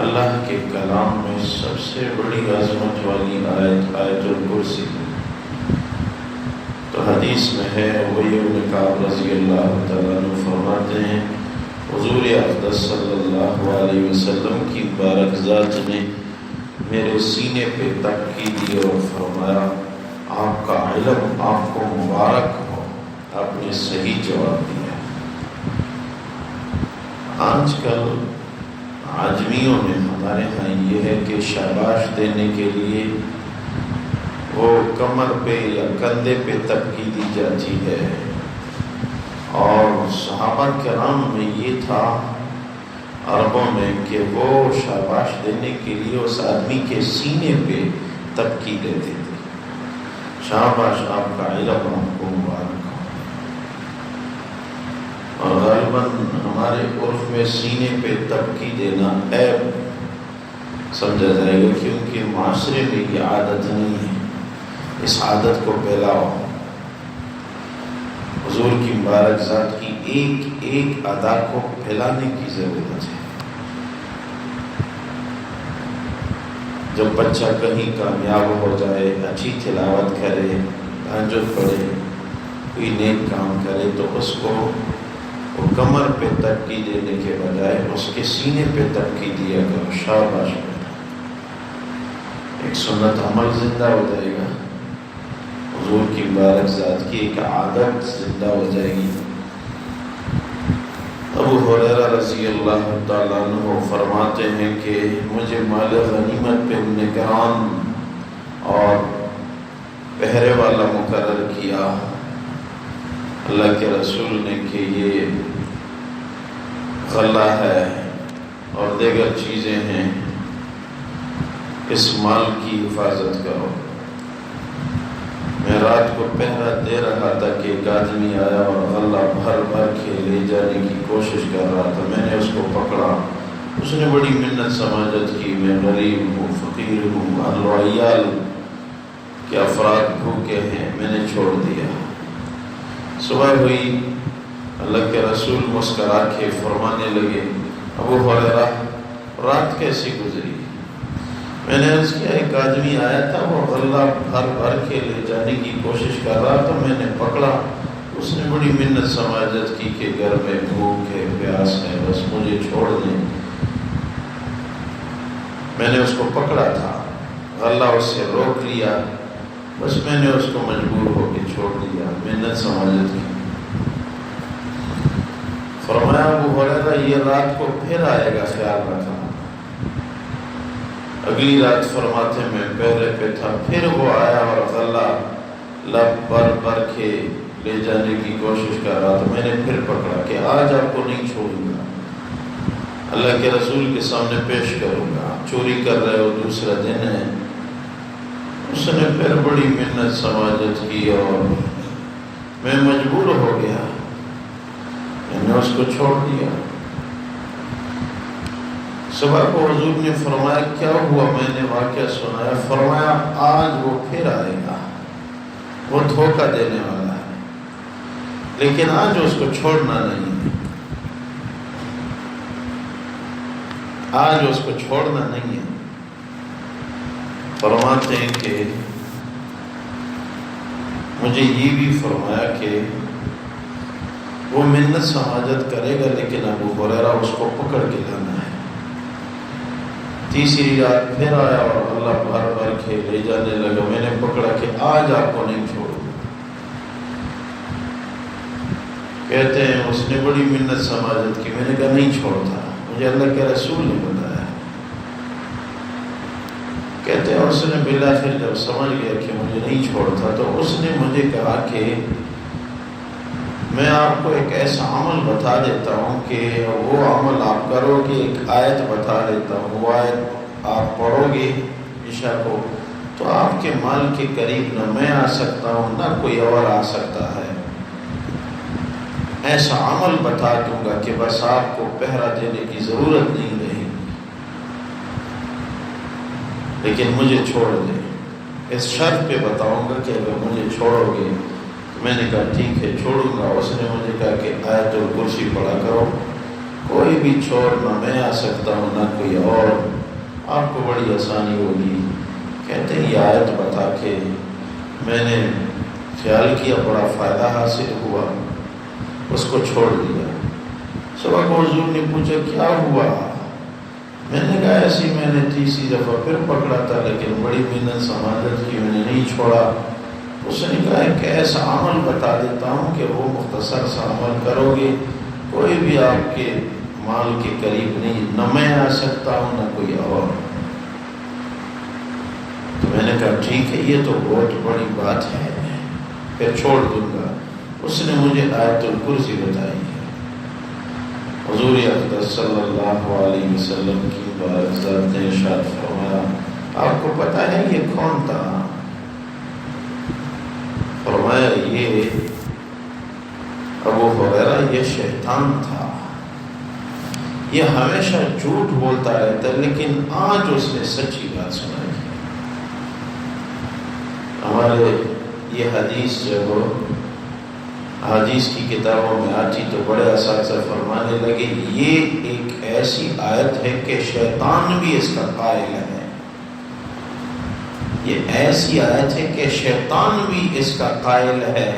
اللہ کے کلام میں سب سے بڑی عظمت والی آیت آیت الکرسی ہے۔ تو حدیث میں ہے ابی بن کعب رضی اللہ تعالیٰ عنہ فرماتے ہیں حضور اقدس صلی اللہ علیہ وسلم کی بارک ذات نے میرے سینے پہ تکیے دی اور فرمایا آپ کا علم آپ کو مبارک ہو، آپ نے صحیح جواب دیا۔ آج کل عجمیوں میں ہمارے ہاں یہ ہے کہ شاباش دینے کے لیے وہ کمر پہ یا کندھے پہ تکیے دی جاتی ہے، اور صحابہ کرام میں یہ تھا عربوں میں کہ وہ شاباش دینے کے لیے اس آدمی کے سینے پہ تکیے دیتے تھے، شاباش آپ کا علم آپ کو مبارک ہو۔ اور غالباً ہمارے عرف میں سینے پہ تکیے دینا عیب سمجھا جائے گا، کیونکہ معاشرے میں یہ عادت نہیں ہے۔ اس عادت کو پھیلاؤ، حضور کی مبارک ذات کی ایک ایک ادا کو پھیلانے کی ضرورت ہے۔ جب بچہ کہیں کامیاب ہو جائے، اچھی تلاوت کرے، تہجد پڑھے، کوئی نیک کام کرے، تو اس کو وہ کمر پہ تکیے دینے کے بجائے اس کے سینے پہ تکیے دیا کرو، شاباش۔ ایک سنت عمل زندہ ہو جائے گا، حضور کی مبارک ذات کی ایک عادت زندہ ہو جائے گی۔ ابو ہریرہ رضی اللہ تعالیٰ عنہ فرماتے ہیں کہ مجھے مال غنیمت پہ نگران اور پہرے والا مقرر کیا اللہ کے رسول نے کہ یہ غلہ ہے اور دیگر چیزیں ہیں، اس مال کی حفاظت کرو۔ میں رات کو پہرا دے رہا تھا کہ ایک آدمی آیا اور غلہ بھر بھر کے لے جانے کی کوشش کر رہا تھا، میں نے اس کو پکڑا، اس نے بڑی منت سماجت کی، میں غریب ہوں، فقیر ہوں، اہل و عیال کے افراد بھوکے ہیں، میں نے چھوڑ دیا۔ صبح ہوئی، اللہ کے رسول مسکرا کے فرمانے لگے ابو ہریرہ رات کیسی گزری؟ میں نے عرض کیا ایک آدمی آیا تھا، وہ غلہ بھر بھر کے لے جانے کی کوشش کر رہا تھا، میں نے پکڑا، اس نے بڑی منت سماجت کی کہ گھر میں بھوک ہے، پیاس ہے، بس مجھے چھوڑ دیں۔ میں نے اس کو پکڑا تھا، غلہ اس سے روک لیا، بس میں نے اس کو مجبور ہو کے چھوڑ دیا، منت سماجت کی۔ فرمایا ابو ہریرہ یہ رات کو پھر آئے گا، خیال رکھنا۔ اگلی رات فرماتے میں پہرے پہ تھا، پھر وہ آیا اور غلہ لب بھر بھر کے لے جانے کی کوشش کر رہا تھا، میں نے پھر پکڑا کہ آج آپ کو نہیں چھوڑوں گا، اللہ کے رسول کے سامنے پیش کروں گا، چوری کر رہے ہو، دوسرا دن ہے۔ اس نے پھر بڑی منت سماجت کی اور میں مجبور ہو گیا، میں نے اس کو چھوڑ دیا۔ صبح کو حضور نے فرمایا کیا ہوا؟ میں نے واقعہ سنایا، فرمایا آج وہ پھر آئے گا، وہ دھوکہ دینے والا ہے، لیکن آج اس کو چھوڑنا نہیں ہے، آج اس کو چھوڑنا نہیں ہے۔ فرماتے ہیں کہ مجھے یہ بھی فرمایا کہ وہ منت سماجت کرے گا، لیکن ابو ہریرہ اس کو پکڑ کے لانا ہے۔ تیسری رات پھر آیا اور اللہ بھر بھر کے لے جانے لگا، میں نے پکڑا کہ آج آپ کو نہیں چھوڑوں۔ کہتے ہیں اس نے بڑی منت سماجت کی، میں نے کہا نہیں چھوڑتا، مجھے اللہ کے رسول نے بتایا۔ کہتے ہیں اس نے بالآخر جب سمجھ گیا کہ مجھے نہیں چھوڑتا، تو اس نے مجھے کہا کہ میں آپ کو ایک ایسا عمل بتا دیتا ہوں کہ وہ عمل آپ کرو گے، ایک آیت بتا دیتا ہوں، وہ آیت آپ پڑھو گے عشاء کو تو آپ کے مال کے قریب نہ میں آ سکتا ہوں نہ کوئی اور آ سکتا ہے۔ ایسا عمل بتا دوں گا کہ بس آپ کو پہرا دینے کی ضرورت نہیں رہی، لیکن مجھے چھوڑ دیں، اس شرط پہ بتاؤں گا کہ اگر مجھے چھوڑو گے۔ میں نے کہا ٹھیک ہے چھوڑوں گا۔ اس نے مجھے کہا کہ آیت الکرسی پڑھا کرو، کوئی بھی چور نہ میں آ سکتا ہوں نہ کوئی اور، آپ کو بڑی آسانی ہوگی۔ کہتے ہیں یہ آیت بتا کے میں نے خیال کیا بڑا فائدہ حاصل ہوا، اس کو چھوڑ دیا۔ صبح کو حضور نے پوچھا کیا ہوا؟ میں نے کہا ایسی میں نے تیسری دفعہ پھر پکڑا تھا، لیکن بڑی محنت سماجت کی میں نے نہیں چھوڑا۔ اس نے کہا ایک ایسا عمل بتا دیتا ہوں کہ وہ مختصر سا عمل کرو گے، کوئی بھی آپ کے مال کے قریب نہیں، نہ میں آ سکتا ہوں نہ کوئی اور۔ تو میں نے کہا ٹھیک ہے، یہ تو بہت بڑی بات ہے، پھر چھوڑ دوں گا۔ اس نے مجھے آیت الکرسی بتائی ہے۔ حضور اقدس صلی اللہ علیہ وسلم کی ذات نے ارشاد فرمایا، آپ کو پتہ ہے یہ کون تھا؟ فرمایا یہ ابو ہریرہ، یہ شیطان تھا، یہ ہمیشہ جھوٹ بولتا رہتا ہے، لیکن آج اس نے سچی بات سنائی۔ ہمارے یہ حدیث جب حدیث کی کتابوں میں آتی تو بڑے اساتذہ فرمانے لگے یہ ایک ایسی آیت ہے کہ شیطان بھی اس کا قائل ہے۔ یہ ایسی آیت ہے کہ شیطان بھی اس کا قائل ہے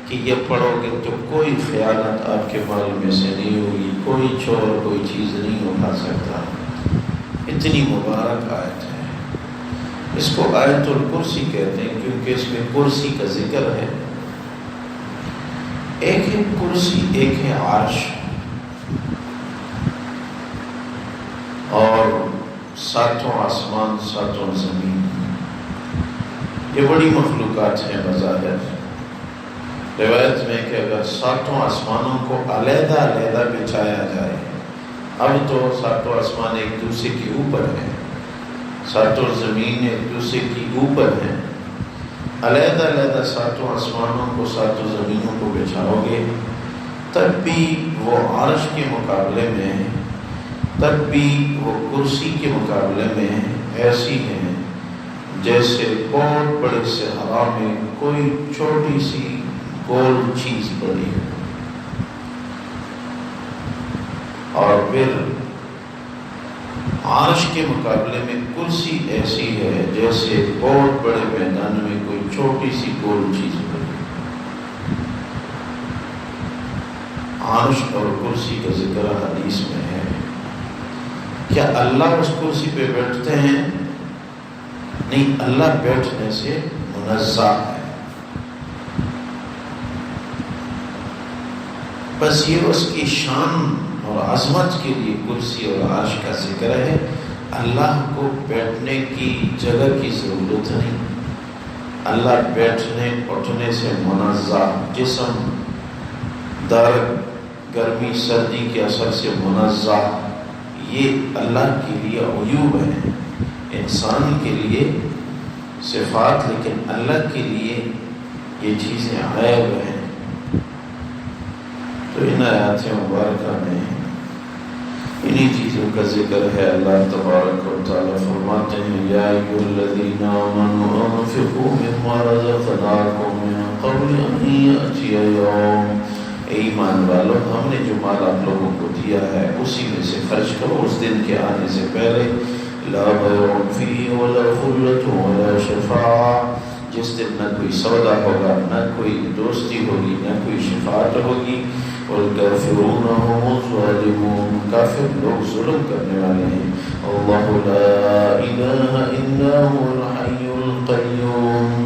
کہ یہ پڑھو گے تو کوئی خیانت آپ کے مال میں سے نہیں ہوگی، کوئی چور کوئی چیز نہیں اٹھا سکتا۔ اتنی مبارک آیت ہے، اس کو آیت الکرسی کہتے ہیں کیونکہ اس میں کرسی کا ذکر ہے۔ ایک ہے کرسی، ایک ہے عرش، اور ساتوں آسمان ساتوں زمین، یہ بڑی مخلوقات ہیں بظاہر۔ روایت میں کہ اگر ساتوں آسمانوں کو علیحدہ علیحدہ بچھایا جائے، اب تو ساتوں آسمان ایک دوسرے کے اوپر ہیں، ساتوں زمین ایک دوسرے کی اوپر ہیں، علیحدہ علیحدہ ساتوں آسمانوں کو ساتوں زمینوں کو بچھاؤ گے تب بھی وہ عرش کے مقابلے میں، تب بھی وہ کرسی کے مقابلے میں ایسی ہیں جیسے بہت بڑے صحرا میں کوئی چھوٹی سی گول چیز پڑی ہے۔ اور پھر عرش کے مقابلے میں کرسی ایسی ہے جیسے بہت بڑے میدان میں کوئی چھوٹی سی گول چیز پڑی ہے۔ عرش اور کرسی کا ذکر حدیث میں ہے۔ کیا اللہ اس کرسی پہ بیٹھتے ہیں؟ نہیں، اللہ بیٹھنے سے منزہ ہے۔ بس یہ اس کی شان اور عظمت کے لیے کرسی اور عرش کا ذکر ہے۔ اللہ کو بیٹھنے کی جگہ کی ضرورت نہیں، اللہ بیٹھنے اٹھنے سے منزہ، جسم درد گرمی سردی کے اثر سے منزہ، یہ اللہ کے لیے عیوب ہے، انسان کے لیے صفات، لیکن اللہ کے لیے یہ چیزیں عیب ہیں۔ تو ان آیات مبارکہ میں انہی چیزوں کا ذکر ہے۔ اللہ تبارک و تعالیٰ فرماتے ہیں یا ایھا الذین آمنوا انفقوا مما رزقناکم من قبل ان یأتی یوم، اے ایمان والو ہم نے جو مال آپ لوگوں کو دیا ہے اسی میں سے خرچ کرو اس دن کے آنے سے پہلے، لا بیع فیہ ولا خلۃ ولا شفاعۃ، جس دن نہ کوئی سودا ہوگا، نہ کوئی دوستی ہوگی، نہ کوئی شفاعت ہوگی، والکافرون هم الظالمون، کافر لوگ ظلم کرنے والے ہیں۔ اللہ لا الہ الا هو الحی القیوم،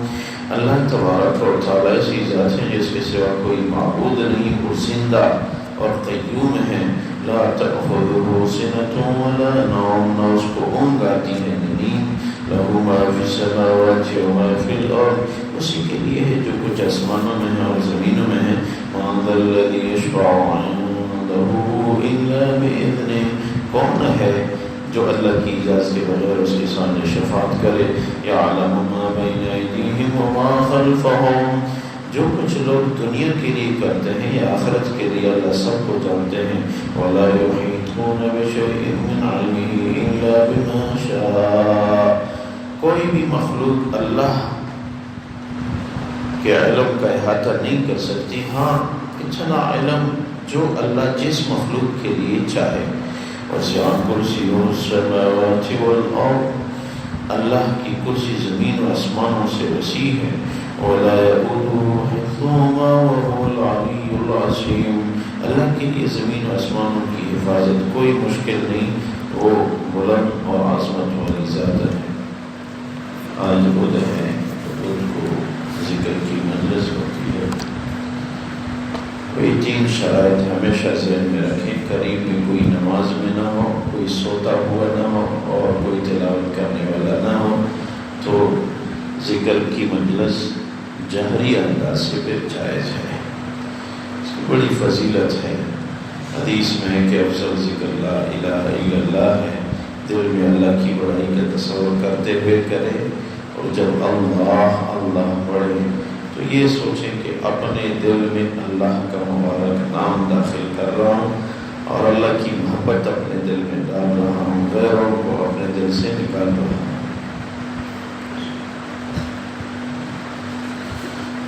اللہ تبارک و تعالیٰ ایسی ذات ہے جس کے سوا کوئی معبود نہیں، وہ زندہ اور قیوم ہے۔ لا تأخذہ سنۃ ولا نوم، نہ اس کو اونگ آتی ہے نہ نیند، لہ ما فی السماوات وما فی الارض، اسی کے لیے ہے جو کچھ آسمانوں میں ہے اور زمینوں میں ہے۔ من ذا الذی یشفع عنده الا بإذنہ، کون ہے جو اللہ کی اجازت کے بغیر اس کے سامنے شفاعت کرے؟ یعلم ما بین ایدیہم وما خلفہم، جو کچھ لوگ دنیا کے لیے کرتے ہیں یا آخرت کے لیے اللہ سب کو جانتے ہیں۔ ولا یحیطون بشیء من علمہ الا بما شاء، کوئی بھی مخلوق اللہ کے علم کا احاطہ نہیں کر سکتی، ہاں اتنا علم جو اللہ جس مخلوق کے لیے چاہے. وسع کرسیہ السماوات والارض، اللہ کی کرسی زمین و آسمانوں سے وسیع ہے. ولا يؤوده حفظهما وهو العلی العظیم، اللہ کے لیے زمین و آسمانوں کی حفاظت کوئی مشکل نہیں، وہ بلند اور عظمت والی ذات ہے. آج بدھ ہے تو بدھ کو ذکر کی مجلس ہوتی ہے. کوئی 3 شرائط ہمیشہ ذہن میں رکھیں. قریب میں کوئی نماز میں نہ ہو، کوئی سوتا ہوا نہ ہو اور کوئی تلاوت کرنے والا نہ ہو، تو ذکر کی مجلس جہری انداز سے پھر جائز ہے. اس کی بڑی فضیلت ہے. حدیث میں ہے کہ افضل ذکر لا الہ الا اللہ ہے. دل میں اللہ کی بڑائی کا تصور کرتے ہوئے کرے، اور جب اللہ اللہ پڑھے تو یہ سوچیں کہ اپنے دل میں اللہ کا مبارک نام داخل کر رہا ہوں اور اللہ کی محبت اپنے دل میں ڈال رہا ہوں، غیروں کو اپنے دل سے نکال رہا ہوں.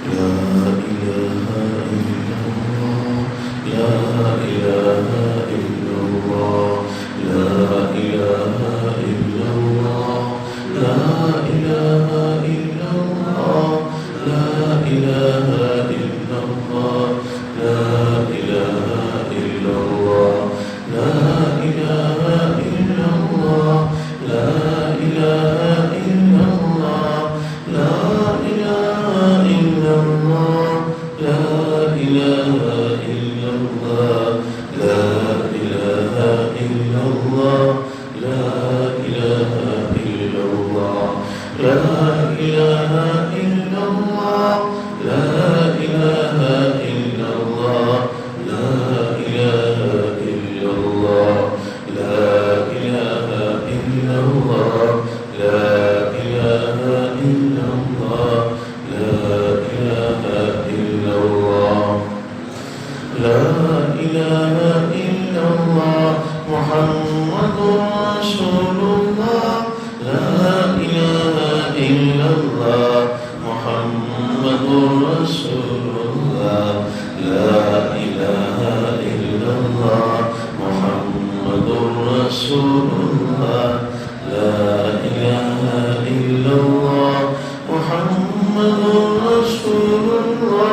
لا الہ الا اللہ، لا الہ الا اللہ، لا الہ الا اللہ، لا الہ الا اللہ، لا الہ الا اللہ، لا الہ الا اللہ، لا الہ الا اللہ، لا الہ الا اللہ، لا الہ الا اللہ، لا الہ الا اللہ، لا الہ الا اللہ، لا الہ الا اللہ، لا الہ الا اللہ، لا الہ الا اللہ، لا الہ الا اللہ، لا الہ الا اللہ، لا الہ الا اللہ، لا الہ الا اللہ، لا الہ الا اللہ محمد رسول اللہ، لا الہ الا اللہ محمد رسول اللہ، لا الہ الا اللہ محمد رسول اللہ، لا الہ الا اللہ محمد رسول اللہ،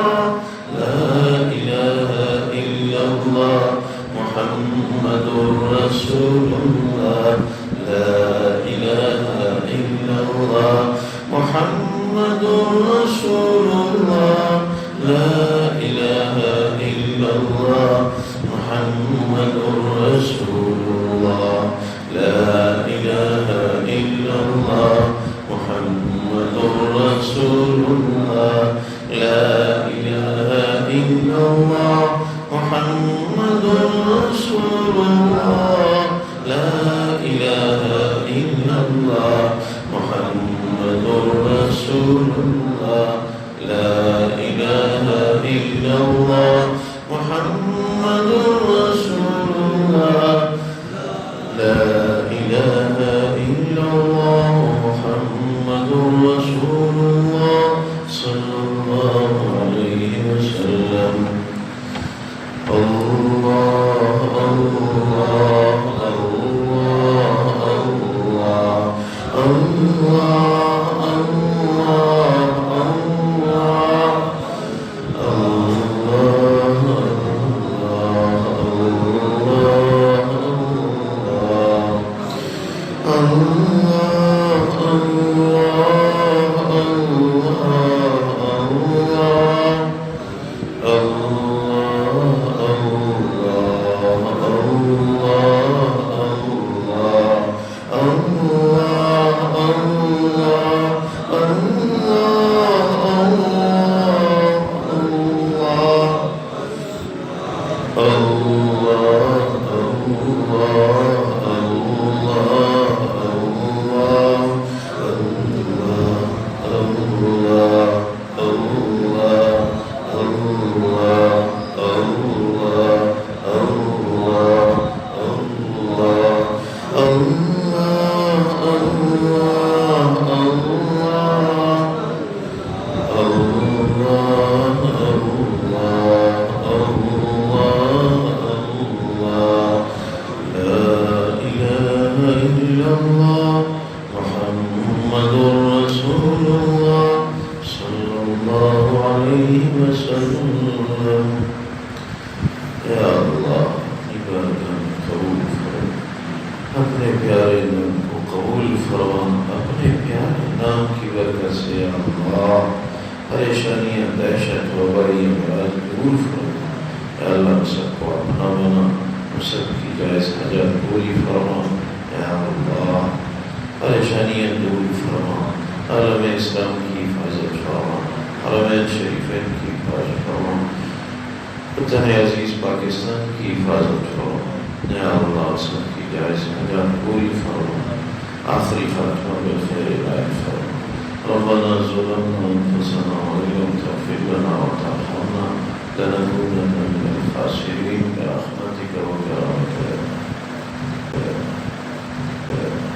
لا الہ الا اللہ محمد رسول اللہ، لا الہ الا اللہ محمد رسول اللہ، لا الہ الا اللہ محمد رسول اللہ، لا الہ الا اللہ محمد رسول اللہ، لا الہ الا اللہ محمد رسول اللہ، لا الہ الا اللہ محمد رسول اللہ، لا الہ الا اللہ محمد رسول اللہ، لا الہ الا اللہ محمد رسول اللہ صلی اللہ علیہ وسلم. اللہ اللہ اللہ اللہ اللہ پریشانیاں دہشت وبائی امراض دور فرما اے اللہ ہم سب کو اپنا بنا ہم سب کی جائز حاجات پوری فرما اے اللہ پریشانیاں دور فرما عالم اسلام کی حفاظت فرما حرمین شریفین کی حفاظت فرما وطن عزیز پاکستان کی حفاظت فرما یا اللہ سب کی جائز حاجات پوری فرما آخری خاتمہ بالخیر العائد فرما ربنا ظلمنا انفسنا وإن لم تغفر لنا وترحمنا لنكونن